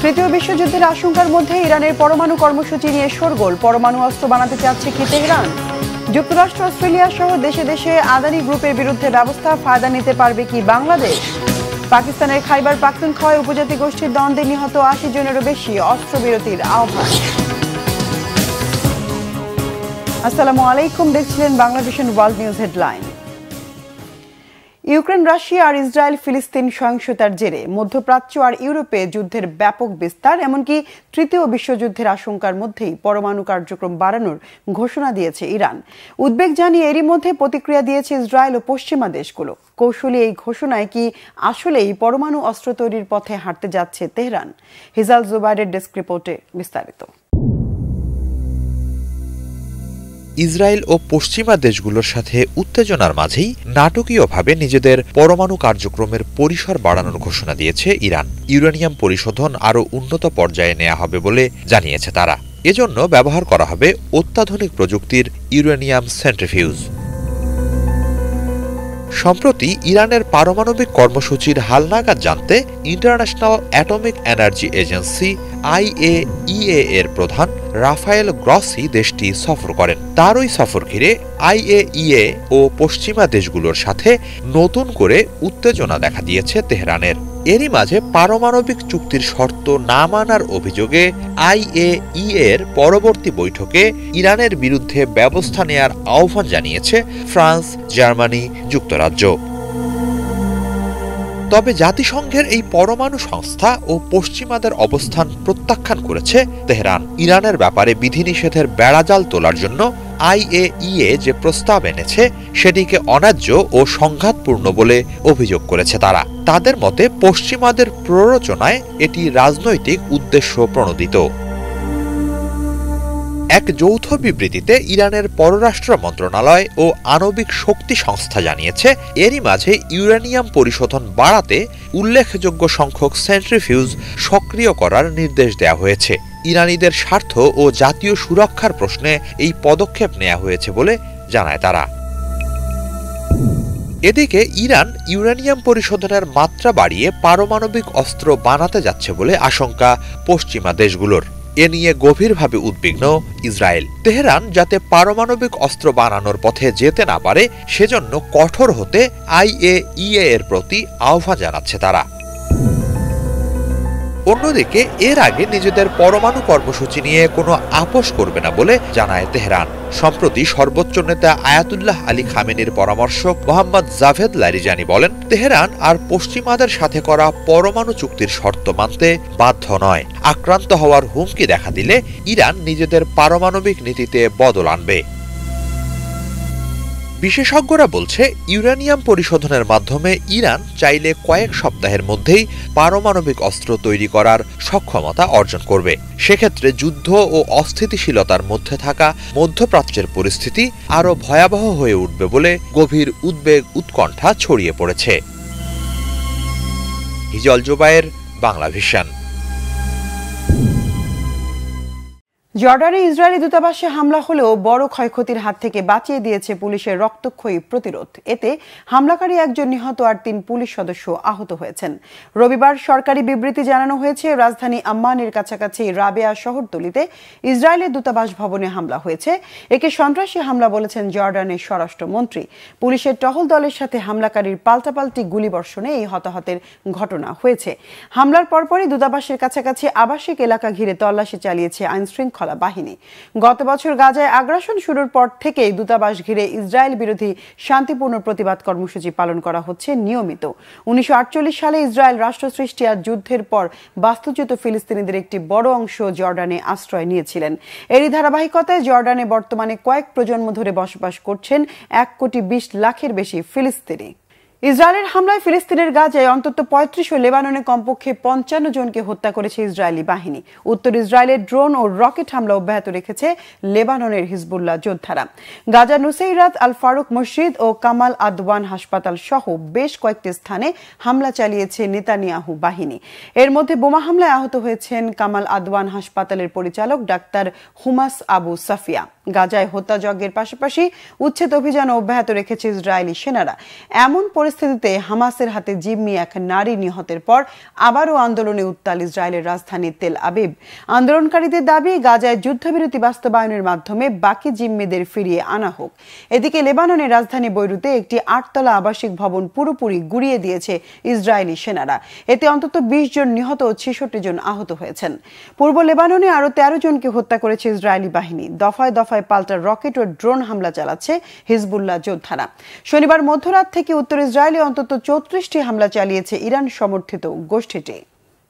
তৃতীয় বিশ্বযুদ্ধের আশঙ্কার মধ্যে ইরানের পরমাণু কর্মসূচি নিয়ে শোরগোল। পরমাণু অস্ত্র বানাতে চাচ্ছে কি তেহরান? যুক্তরাষ্ট্র, অস্ট্রেলিয়া সহ দেশে দেশে আদানি গ্রুপের বিরুদ্ধে ব্যবস্থা, ফায়দা নিতে পারবে কি বাংলাদেশ? পাকিস্তানের খাইবার পাখতুনখোয়া উপজাতি গোষ্ঠীর দ্বন্দ্বে নিহত ৮০ জনেরও বেশি, অস্ত্রবিরতির আহ্বান। আসসালামু আলাইকুম, দেখছিলেন Banglavision world news headline. Ukraine, Russia আর ইসরায়েল ফিলিস্তিন সহিংসতার জেরে মধ্যপ্রাচ্য আর ইউরোপে যুদ্ধের ব্যাপক বিস্তার, এমনকি তৃতীয় বিশ্বযুদ্ধের আশঙ্কার মধ্যেই পরমাণু কার্যক্রম বাড়ানোর ঘোষণা দিয়েছে ইরান। উদ্বেগ জানিয়ে এরই মধ্যে প্রতিক্রিয়া দিয়েছে ইসরায়েল ও পশ্চিমা দেশগুলো। কৌশলী এই ঘোষণায় কি আসলেই পরমাণু অস্ত্র তৈরির পথে হাঁটতে যাচ্ছে তেহরান? হিজাল জুবাইরের ডেস্ক রিপোর্টে বিস্তারিত। ইসরায়েল ও পশ্চিমা দেশগুলোর সাথে উত্তেজনার মাঝেই নাটকীয়ভাবে নিজেদের পরমাণু কার্যক্রমের পরিসর বাড়ানোর ঘোষণা দিয়েছে ইরান। ইউরেনিয়াম পরিশোধন আরও উন্নত পর্যায়ে নেওয়া হবে বলে জানিয়েছে তারা। এজন্য ব্যবহার করা হবে অত্যাধুনিক প্রযুক্তির ইউরেনিয়াম সেন্ট্রিফিউজ। সম্প্রতি ইরানের পারমাণবিক কর্মসূচির হালনাগাদ জানতে international atomic energy agency IAEA এর প্রধান রাফায়েল গ্রসি দেশটি সফর করেন। তার ওই সফর ঘিরে IAEA ও পশ্চিমা দেশগুলোর সাথে নতুন করে উত্তেজনা দেখা দিয়েছে তেহরানের। এরই মাঝে পারমাণবিক চুক্তির শর্ত না মানার অভিযোগে IAEA এর পরবর্তী বৈঠকে ইরানের বিরুদ্ধে ব্যবস্থা নেয়ার আহ্বান জানিয়েছে ফ্রান্স, জার্মানি, যুক্তরাজ্য। তবে জাতিসংঘের এই পরমাণু সংস্থা ও পশ্চিমাদের অবস্থান প্রত্যাখ্যান করেছে তেহরান। ইরানের ব্যাপারে বিধিনিষেধের বেড়াজাল তোলার জন্য IAEA যে প্রস্তাব এনেছে সেটিকে অন্যায্য ও সংঘাতপূর্ণ বলে অভিযোগ করেছে তারা। তাদের মতে পশ্চিমাদের প্ররোচনায় এটি রাজনৈতিক উদ্দেশ্য প্রণোদিত। এক যৌথ বিবৃতিতে ইরানের পররাষ্ট্র মন্ত্রণালয় ও আণবিক শক্তি সংস্থা জানিয়েছে, এরই মাঝে ইউরেনিয়াম পরিশোধন বাড়াতে উল্লেখযোগ্য সংখ্যক সেন্ট্রিফিউজ সক্রিয় করার নির্দেশ দেওয়া হয়েছে। ইরানিদের স্বার্থ ও জাতীয় সুরক্ষার প্রশ্নে এই পদক্ষেপ নেওয়া হয়েছে বলে জানায় তারা। এদিকে ইরান ইউরেনিয়াম পরিশোধনের মাত্রা বাড়িয়ে পারমাণবিক অস্ত্র বানাতে যাচ্ছে বলে আশঙ্কা পশ্চিমা দেশগুলোর। এ নিয়ে গভীরভাবে উদ্বিগ্ন ইসরায়েল। তেহরান যাতে পারমাণবিক অস্ত্র বানানোর পথে যেতে না পারে সেজন্য কঠোর হতে IAEA এর প্রতি আহ্বান জানাচ্ছে তারা। অন্যদিকে এর আগে নিজেদের পরমাণু কর্মসূচি নিয়ে কোনো আপোষ করবে না বলে জানায় তেহরান। সম্প্রতি সর্বোচ্চ নেতা আয়াতুল্লাহ আলী খামেনির পরামর্শক মোহাম্মদ জাভেদ লারিজানি বলেন, তেহরান আর পশ্চিমাদের সাথে করা পরমাণু চুক্তির শর্ত মানতে বাধ্য নয়। আক্রান্ত হওয়ার হুমকি দেখা দিলে ইরান নিজেদের পারমাণবিক নীতিতে বদল আনবে। বিশেষজ্ঞরা বলছে, ইউরেনিয়াম পরিশোধনের মাধ্যমে ইরান চাইলে কয়েক সপ্তাহের মধ্যেই পারমাণবিক অস্ত্র তৈরি করার সক্ষমতা অর্জন করবে। সেক্ষেত্রে যুদ্ধ ও অস্থিতিশীলতার মধ্যে থাকা মধ্যপ্রাচ্যের পরিস্থিতি আরও ভয়াবহ হয়ে উঠবে বলে গভীর উদ্বেগ উৎকণ্ঠা ছড়িয়ে পড়েছে। হিজাল জুবায়ের, বাংলাভিশন। জর্ডানে ইসরায়েলি দূতাবাসে হামলা হলেও বড় ক্ষয়ক্ষতির হাত থেকে বাঁচিয়ে দিয়েছে পুলিশের রক্তক্ষয়ী প্রতিরোধ। এতে হামলাকারী একজন নিহত আর ৩ পুলিশ সদস্য আহত হয়েছেন। রবিবার সরকারি বিবৃতি জানানো হয়েছে, রাজধানী আম্মানের কাছাকাছি রাবেয়া শহরতলিতে ইসরায়েলের দূতাবাস ভবনে হামলা হয়েছে। একে সন্ত্রাসী হামলা বলেছেন জর্ডানের স্বরাষ্ট্রমন্ত্রী। পুলিশের টহল দলের সাথে হামলাকারীর পাল্টাপাল্টি গুলিবর্ষণে এই হতাহতের ঘটনা হয়েছে। হামলার পরপরই দূতাবাসের কাছাকাছি আবাসিক এলাকা ঘিরে তল্লাশি চালিয়েছে আইনশৃঙ্খলা বাহিনী। গত বছর গাজায় আগ্রাসন শুরুর পর থেকেই দূতাবাস ঘিরে ইসরায়েল বিরোধী শান্তিপূর্ণ প্রতিবাদ কর্মসূচি পালন করা হচ্ছে নিয়মিত। 1948 সালে ইসরায়েল রাষ্ট্র সৃষ্টি আর যুদ্ধের পর বাস্তুচ্যুত ফিলিস্তিনিদের একটি বড় অংশ জর্ডানে আশ্রয় নিয়েছিলেন। এরই ধারাবাহিকতায় জর্ডানে বর্তমানে কয়েক প্রজন্ম ধরে বসবাস করছেন 1,20,00,000-এর বেশি ফিলিস্তিনি। ইসরায়েলের হামলায় ফিলিস্তিনের গাজায় অন্তত 35 ও লেবাননে কমপক্ষে 55 জনকে হত্যা করেছে ইসরায়েলি বাহিনী। উত্তর ইসরায়েলের ড্রোন ও রকেট হামলা অব্যাহত রেখেছে লেবাননের হিজবুল্লাহ যোদ্ধারা। গাজা নুসেইরাত আল ফারুক মসজিদ ও কামাল আদওয়ান হাসপাতাল সহ বেশ কয়েকটি স্থানে হামলা চালিয়েছে নেতানিয়াহু বাহিনী। এর মধ্যে বোমা হামলায় আহত হয়েছেন কামাল আদওয়ান হাসপাতালের পরিচালক ডাক্তার হুমাস আবু সাফিয়া। গাজায় হত্যাযজ্ঞের পাশাপাশি উচ্ছেদ অভিযান অব্যাহত রেখেছে ইসরায়েলি সেনারা। এমন পরিস্থিতিতে হামাসের হাতে জিম্মি এক নারী নিহতের পর আবারও আন্দোলনে উত্তাল ইসরায়েলের রাজধানী তেল আবিব। আন্দোলনকারীদের দাবি, গাজায় যুদ্ধবিরতি বাস্তবায়নের মাধ্যমে বাকি জিম্মিদের ফিরিয়ে আনা হোক। এদিকে লেবাননের রাজধানী বৈরুতে একটি 8তলা আবাসিক ভবন পুরোপুরি গুঁড়িয়ে দিয়েছে ইসরায়েলি সেনারা। এতে অন্তত 20 জন নিহত ও 66 জন আহত হয়েছেন। পূর্ব লেবাননে আরও 13 জনকে হত্যা করেছে ইসরায়েলি বাহিনী। দফায় দফায় পাল্টা রকেট ও ড্রোন হামলা চালাচ্ছে হিজবুল্লাহ যোদ্ধারা। শনিবার মধ্যরাত থেকে উত্তর ইসরায়েলে অন্তত 34টি হামলা চালিয়েছে ইরান সমর্থিত গোষ্ঠীটি।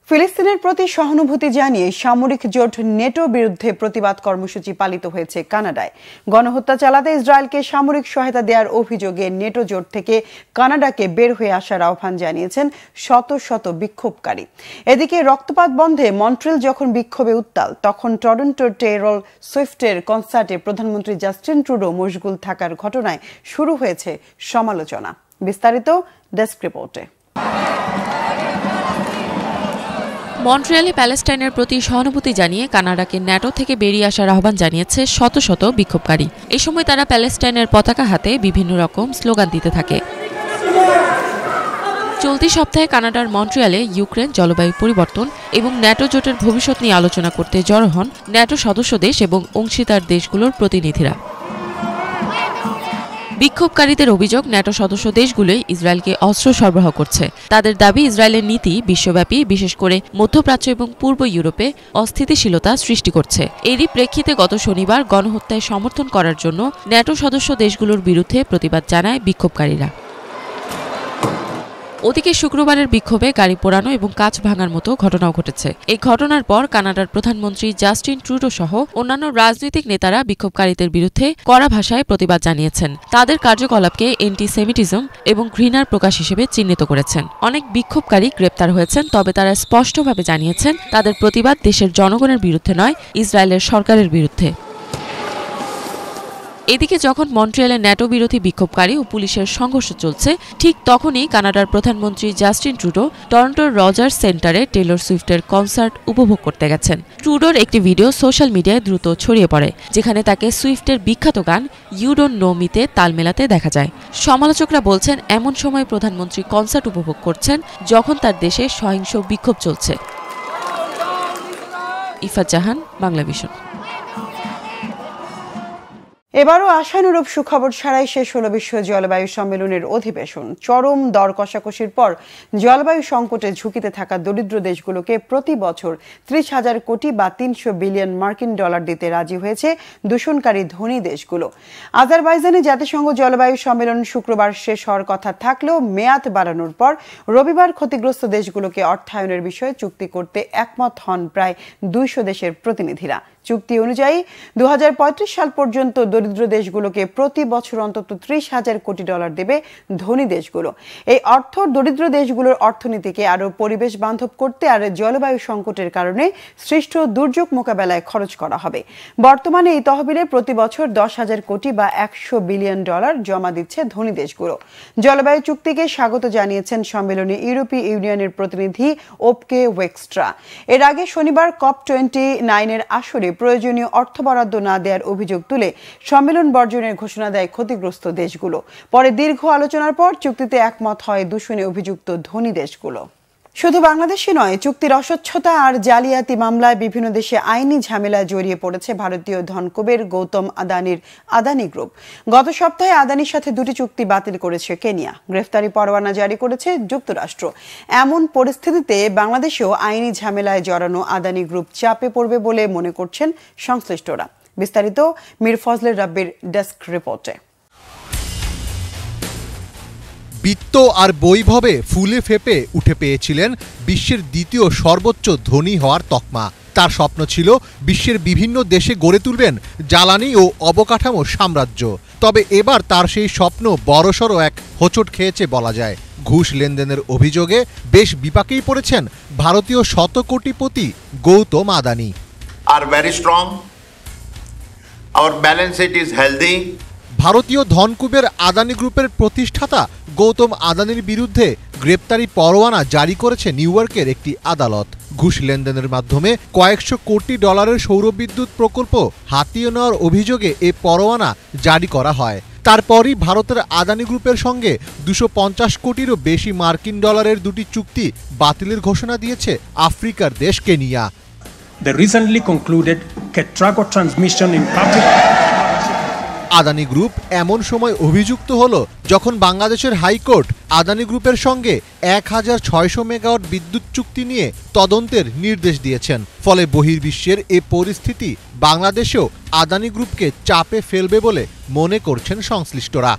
ফিলিস্তিনের প্রতি সহানুভূতি জানিয়ে সামরিক জোট নেটো বিরুদ্ধে প্রতিবাদ কর্মসূচি পালিত হয়েছে কানাডায়। গণহত্যা চালাতে ইসরায়েলকে সামরিক সহায়তা দেওয়ার অভিযোগে নেটো জোট থেকে কানাডাকে বের হয়ে আসার আহ্বান জানিয়েছেন শত শত বিক্ষোভকারী। এদিকে রক্তপাত বন্ধে মন্ট্রিল যখন বিক্ষোভে উত্তাল, তখন টরন্টোর টেইলর সুইফটের কনসার্টে প্রধানমন্ত্রী জাস্টিন ট্রুডো মশগুল থাকার ঘটনায় শুরু হয়েছে সমালোচনা। বিস্তারিত ডেস্ক রিপোর্টে। মন্ট্রিয়ালে প্যালেস্টাইনের প্রতি সহানুভূতি জানিয়ে কানাডাকে ন্যাটো থেকে বেরিয়ে আসার আহ্বান জানিয়েছে শত শত বিক্ষোভকারী। এ সময় তারা প্যালেস্টাইনের পতাকা হাতে বিভিন্ন রকম স্লোগান দিতে থাকে। চলতি সপ্তাহে কানাডার মন্ট্রিয়ালে ইউক্রেন, জলবায়ু পরিবর্তন এবং ন্যাটো জোটের ভবিষ্যৎ নিয়ে আলোচনা করতে জড়ো হন ন্যাটো সদস্য দেশ এবং অংশীদার দেশগুলোর প্রতিনিধিরা। বিক্ষোভকারীদের অভিযোগ, ন্যাটো সদস্য দেশগুলোই ইসরায়েলকে অস্ত্র সরবরাহ করছে। তাদের দাবি, ইসরায়েলের নীতি বিশ্বব্যাপী, বিশেষ করে মধ্যপ্রাচ্য এবং পূর্ব ইউরোপে অস্থিতিশীলতা সৃষ্টি করছে। এরই প্রেক্ষিতে গত শনিবার গণহত্যায় সমর্থন করার জন্য ন্যাটো সদস্য দেশগুলোর বিরুদ্ধে প্রতিবাদ জানায় বিক্ষোভকারীরা। ওদিকে শুক্রবারের বিক্ষোভে গাড়ি পোড়ানো এবং কাঁচ ভাঙার মতো ঘটনাও ঘটেছে। এই ঘটনার পর কানাডার প্রধানমন্ত্রী জাস্টিন ট্রুডো সহ অন্যান্য রাজনৈতিক নেতারা বিক্ষোভকারীদের বিরুদ্ধে কড়া ভাষায় প্রতিবাদ জানিয়েছেন। তাদের কার্যকলাপকে অ্যান্টিসেমিটিজম এবং ঘৃণার প্রকাশ হিসেবে চিহ্নিত করেছেন। অনেক বিক্ষোভকারী গ্রেপ্তার হয়েছেন, তবে তারা স্পষ্টভাবে জানিয়েছেন তাদের প্রতিবাদ দেশের জনগণের বিরুদ্ধে নয়, ইসরায়েলের সরকারের বিরুদ্ধে। এদিকে যখন মন্ট্রিয়ালে ন্যাটো বিরোধী বিক্ষোভকারী ও পুলিশের সংঘর্ষ চলছে, ঠিক তখনই কানাডার প্রধানমন্ত্রী জাস্টিন ট্রুডো টরন্টোর রজার্স সেন্টারে টেইলর সুইফটের কনসার্ট উপভোগ করতে গেছেন। ট্রুডোর একটি ভিডিও সোশ্যাল মিডিয়ায় দ্রুত ছড়িয়ে পড়ে, যেখানে তাকে সুইফটের বিখ্যাত গান ইউ ডোন্ট নো মিতে তাল মেলাতে দেখা যায়। সমালোচকরা বলছেন, এমন সময় প্রধানমন্ত্রী কনসার্ট উপভোগ করছেন যখন তার দেশে সহিংস বিক্ষোভ চলছে। ইফাত জাহান, বাংলাভিশন। এবারও আশানুরূপ সুখবর ছাড়াই শেষ হলো বিশ্ব জলবায়ু সম্মেলনের অধিবেশন। চরম দর কষাকষির পর জলবায়ু সংকটে ঝুঁকিতে থাকা দরিদ্র দেশগুলোকে প্রতি বছর 30,000 কোটি বা 300 বিলিয়ন মার্কিন ডলার দিতে রাজি হয়েছে দূষণকারী ধনী দেশগুলো। আজারবাইজানে জাতিসংঘ জলবায়ু সম্মেলন শুক্রবার শেষ হওয়ার কথা থাকলেও মেয়াদ বাড়ানোর পর রবিবার ক্ষতিগ্রস্ত দেশগুলোকে অর্থায়নের বিষয়ে চুক্তি করতে একমত হন প্রায় 200 দেশের প্রতিনিধিরা। চুক্তি অনুযায়ী 2035 সাল পর্যন্ত দরিদ্র দেশগুলোকে প্রতি বছর অন্তত 30,000 কোটি ডলার দেবে ধনী দেশগুলো। এই অর্থ দরিদ্র দেশগুলোর অর্থনীতিকে আরও পরিবেশ বান্ধব করতে আর জলবায়ু সংকটের কারণে সৃষ্ট দুর্যোগ মোকাবেলায় খরচ করা হবে। বর্তমানে এই তহবিলে প্রতি বছর 10,000 কোটি বা 100 বিলিয়ন ডলার জমা দিচ্ছে ধনী দেশগুলো। জলবায়ু চুক্তিকে স্বাগত জানিয়েছেন সম্মেলনে ইউরোপীয় ইউনিয়নের প্রতিনিধি ওপকে ওয়েক্সট্রা। এর আগে শনিবার COP29 এর আসরে প্রয়োজনীয় অর্থ বরাদ্দ না দেওয়ার অভিযোগ তুলে সম্মেলন বর্জনের ঘোষণা দেয় ক্ষতিগ্রস্ত দেশগুলো। পরে দীর্ঘ আলোচনার পর চুক্তিতে একমত হয় দূষণে অভিযুক্ত ধনী দেশগুলো। শুধু বাংলাদেশে নয়, চুক্তির অস্বচ্ছতা আর জালিয়াতি মামলায় বিভিন্ন দেশে আইনি ঝামেলায় জড়িয়ে পড়েছে ভারতীয় ধনকুবের গৌতম আদানির আদানি গ্রুপ। গত সপ্তাহে আদানির সাথে 2টি চুক্তি বাতিল করেছে কেনিয়া। গ্রেফতারি পরোয়ানা জারি করেছে যুক্তরাষ্ট্র। এমন পরিস্থিতিতে বাংলাদেশেও আইনি ঝামেলায় জড়ানো আদানি গ্রুপ চাপে পড়বে বলে মনে করছেন সংশ্লিষ্টরা। বিস্তারিত মীর ফজলে রাব্বির ডেস্ক রিপোর্টে। বিত্ত আর বৈভবে ফুলে ফেপে উঠে পেয়েছিলেন বিশ্বের দ্বিতীয় সর্বোচ্চ ধনী হওয়ার তকমা। তার স্বপ্ন ছিল বিশ্বের বিভিন্ন দেশে গড়ে তুলবেন জ্বালানি ও অবকাঠামো সাম্রাজ্য। তবে এবার তার সেই স্বপ্ন বড়সড় এক হোঁচট খেয়েছে বলা যায়। ঘুষ লেনদেনের অভিযোগে বেশ বিপাকেই পড়েছেন ভারতীয় শতকোটিপতি Gautam Adani. Are very strong, our balance sheet is healthy. ভারতীয় ধনকুবের আদানি গ্রুপের প্রতিষ্ঠাতা গৌতম আদানির বিরুদ্ধে গ্রেপ্তারি পরোয়ানা জারি করেছে নিউ ইয়র্কের একটি আদালত। ঘুষ লেনদেনের মাধ্যমে কয়েকশো কোটি ডলারের সৌরবিদ্যুৎ প্রকল্প হাতিয়ে নেওয়ার অভিযোগে এ পরোয়ানা জারি করা হয়। তারপরই ভারতের আদানি গ্রুপের সঙ্গে 250 কোটিরও বেশি মার্কিন ডলারের দুটি চুক্তি বাতিলের ঘোষণা দিয়েছে আফ্রিকার দেশ Kenya. The recently concluded Ketraco transmission in public. Adani group এমন সময় অভিযুক্ত হলো যখন বাংলাদেশের হাইকোর্ট আদানি গ্রুপের সঙ্গে 1600 মেগাওয়াট বিদ্যুৎ চুক্তি নিয়ে তদন্তের নির্দেশ দিয়েছেন। ফলে বহির্বিশ্বের এ পরিস্থিতি বাংলাদেশেও আদানি গ্রুপকে চাপে ফেলবে বলে মনে করছেন সংশ্লিষ্টরা।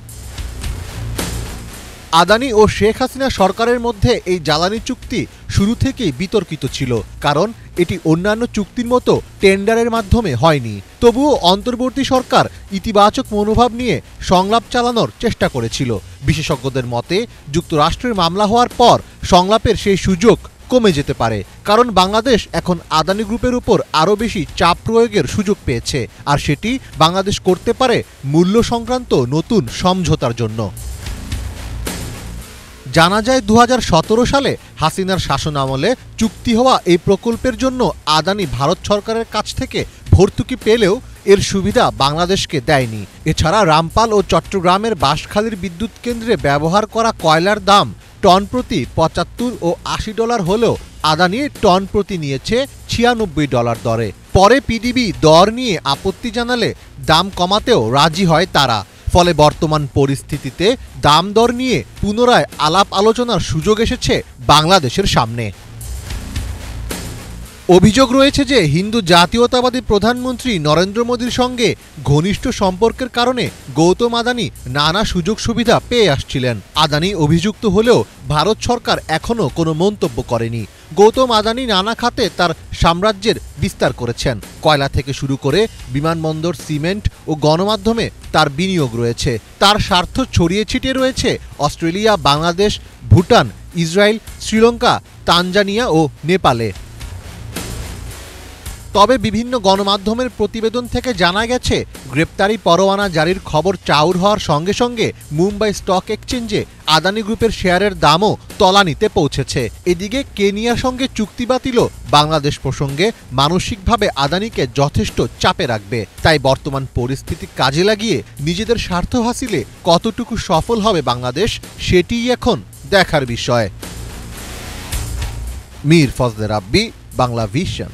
আদানি ও শেখ হাসিনা সরকারের মধ্যে এই জ্বালানি চুক্তি শুরু থেকেই বিতর্কিত ছিল, কারণ এটি অন্যান্য চুক্তির মতো টেন্ডারের মাধ্যমে হয়নি। তবুও অন্তর্বর্তী সরকার ইতিবাচক মনোভাব নিয়ে সংলাপ চালানোর চেষ্টা করেছিল। বিশেষজ্ঞদের মতে যুক্তরাষ্ট্রের মামলা হওয়ার পর সংলাপের সেই সুযোগ কমে যেতে পারে, কারণ বাংলাদেশ এখন আদানি গ্রুপের উপর আরও বেশি চাপ প্রয়োগের সুযোগ পেয়েছে, আর সেটি বাংলাদেশ করতে পারে মূল্য সংক্রান্ত নতুন সমঝোতার জন্য। জানা যায় 2017 সালে হাসিনার শাসনামলে চুক্তি হওয়া এই প্রকল্পের জন্য আদানি ভারত সরকারের কাছ থেকে ভর্তুকি পেলেও এর সুবিধা বাংলাদেশকে দেয়নি। এছাড়া রামপাল ও চট্টগ্রামের বাঁশখালীর বিদ্যুৎ কেন্দ্রে ব্যবহার করা কয়লার দাম টন প্রতি $75 ও $80 হলেও আদানি টন প্রতি নিয়েছে $96 দরে। পরে পিডিবি দর নিয়ে আপত্তি জানালে দাম কমাতেও রাজি হয় তারা। ফলে বর্তমান পরিস্থিতিতে দাম দর নিয়ে পুনরায় আলাপ আলোচনার সুযোগ এসেছে বাংলাদেশের সামনে। অভিযোগ রয়েছে যে হিন্দু জাতীয়তাবাদী প্রধানমন্ত্রী নরেন্দ্র মোদীর সঙ্গে ঘনিষ্ঠ সম্পর্কের কারণে গৌতম আদানি নানা সুযোগ সুবিধা পেয়ে আসছিলেন। আদানি অভিযুক্ত হলেও ভারত সরকার এখনও কোনো মন্তব্য করেনি। গৌতম আদানি নানা খাতে তার সাম্রাজ্যের বিস্তার করেছেন। কয়লা থেকে শুরু করে বিমানবন্দর, সিমেন্ট ও গণমাধ্যমে তার বিনিয়োগ রয়েছে। তার স্বার্থ ছড়িয়ে ছিটিয়ে রয়েছে Australia, Bangladesh, Bhutan, Israel, Sri Lanka, Tanzania ও নেপালে। তবে বিভিন্ন গণমাধ্যমের প্রতিবেদন থেকে জানা গেছে গ্রেপ্তারি পরোয়ানা জারির খবর চাউর হওয়ার সঙ্গে সঙ্গে মুম্বাই স্টক এক্সচেঞ্জে আদানি গ্রুপের শেয়ারের দামও তলানিতে পৌঁছেছে। এদিকে কেনিয়ার সঙ্গে চুক্তি বাতিলও বাংলাদেশ প্রসঙ্গে মানসিকভাবে আদানিকে যথেষ্ট চাপে রাখবে। তাই বর্তমান পরিস্থিতি কাজে লাগিয়ে নিজেদের স্বার্থ হাসিলে কতটুকু সফল হবে বাংলাদেশ, সেটিই এখন দেখার বিষয়। মীর ফজলে রাব্বি, বাংলা ভিশন।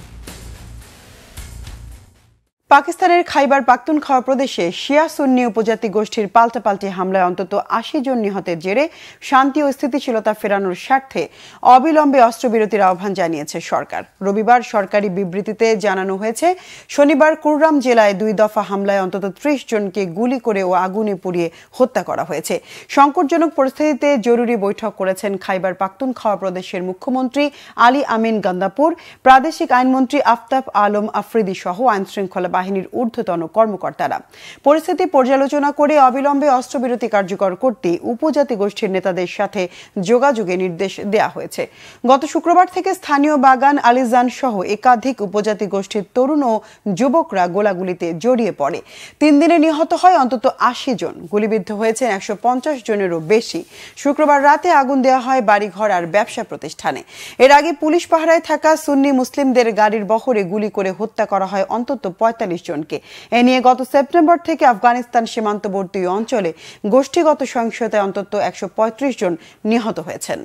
পাকিস্তানের খাইবার পাখতুনখাওয়া প্রদেশে শিয়া সুন্নি উপজাতি গোষ্ঠীর পাল্টাপাল্টি হামলায় অন্তত 80 জন নিহতের জেরে শান্তি ও স্থিতিশীলতা ফেরানোর স্বার্থে অবিলম্বে অস্ত্রবিরতির আহ্বান জানিয়েছে সরকার। রবিবার সরকারি বিবৃতিতে জানানো হয়েছে, শনিবার কুররাম জেলায় 2 দফা হামলায় অন্তত 30 জনকে গুলি করে ও আগুনে পুড়িয়ে হত্যা করা হয়েছে। সংকটজনক পরিস্থিতিতে জরুরি বৈঠক করেছেন খাইবার পাখতুনখাওয়া প্রদেশের মুখ্যমন্ত্রী আলী আমিন গান্দাপুর, প্রাদেশিক আইনমন্ত্রী আফতাব আলম আফ্রিদি সহ আইনশৃঙ্খলা বাহিনীর ঊর্ধ্বতন কর্মকর্তারা। পরিস্থিতি পর্যালোচনা করে অবিলম্বে অস্ত্রবিরতি কার্যকর করতে উপজাতি গোষ্ঠীর নেতাদের সাথে যোগাযোগে নির্দেশ দেওয়া হয়েছে। গত শুক্রবার থেকে স্থানীয় বাগান, আলিজান সহ একাধিক উপজাতি গোষ্ঠীর তরুণ ও যুবকরা গোলাগুলিতে জড়িয়ে পড়ে। 3 দিনে নিহত হয় অন্তত 80 জন, গুলিবিদ্ধ হয়েছেন 150 জনেরও বেশি। শুক্রবার রাতে আগুন দেওয়া হয় বাড়িঘর আর ব্যবসা প্রতিষ্ঠানে। এর আগে পুলিশ পাহারায় থাকা সুন্নি মুসলিমদের গাড়ির বহরে গুলি করে হত্যা করা হয় অন্তত 45 জনকে। এ নিয়ে গত সেপ্টেম্বর থেকে আফগানিস্তান সীমান্তবর্তী অঞ্চলে গোষ্ঠীগত সহিংসতায় অন্তত 135 জন নিহত হয়েছেন।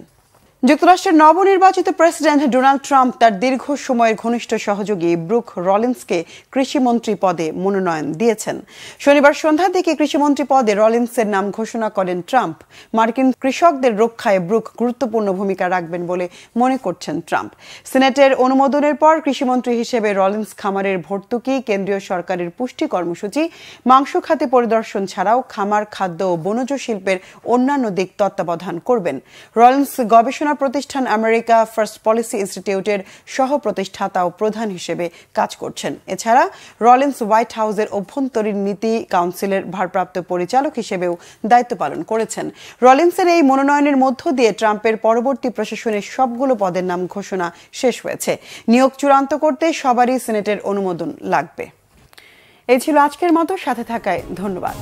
যুক্তরাষ্ট্রের নবনির্বাচিত প্রেসিডেন্ট ডোনাল্ড ট্রাম্প তার দীর্ঘ সময়ের ঘনিষ্ঠ সহযোগী ব্রুক রলিন্সকে কৃষিমন্ত্রী পদে মনোনয়ন দিয়েছেন। শনিবার সন্ধ্যার দিকে কৃষিমন্ত্রী পদে রলিন্সের নাম ঘোষণা করেন ট্রাম্প। মার্কিন কৃষকদের রক্ষায় ব্রুক গুরুত্বপূর্ণ ভূমিকা রাখবেন বলে মনে করছেন ট্রাম্প। সিনেটের অনুমোদনের পর কৃষিমন্ত্রী হিসেবে রলিন্স খামারের ভর্তুকি, কেন্দ্রীয় সরকারের পুষ্টি কর্মসূচি, মাংস খাতে পরিদর্শন ছাড়াও খামার, খাদ্য ও বনজ শিল্পের অন্যান্য দিক তত্ত্বাবধান করবেন। রলিন্স গবেষণা প্রতিষ্ঠান আমেরিকা ফার্স্ট পলিসি ইনস্টিটিউটের সহ প্রতিষ্ঠাতা ও প্রধান হিসেবে কাজ করছেন। এছাড়া রলিন্স হোয়াইট হাউসের অভ্যন্তরীণ নীতি কাউন্সিলের ভারপ্রাপ্ত পরিচালক হিসেবেও দায়িত্ব পালন করেছেন। রলিন্সের এই মনোনয়নের মধ্য দিয়ে ট্রাম্পের পরবর্তী প্রশাসনের সবগুলো পদের নাম ঘোষণা শেষ হয়েছে। নিয়োগ চূড়ান্ত করতে সবারই সিনেটের অনুমোদন লাগবে। এই ছিল আজকের মতো, সাথে থাকায় ধন্যবাদ।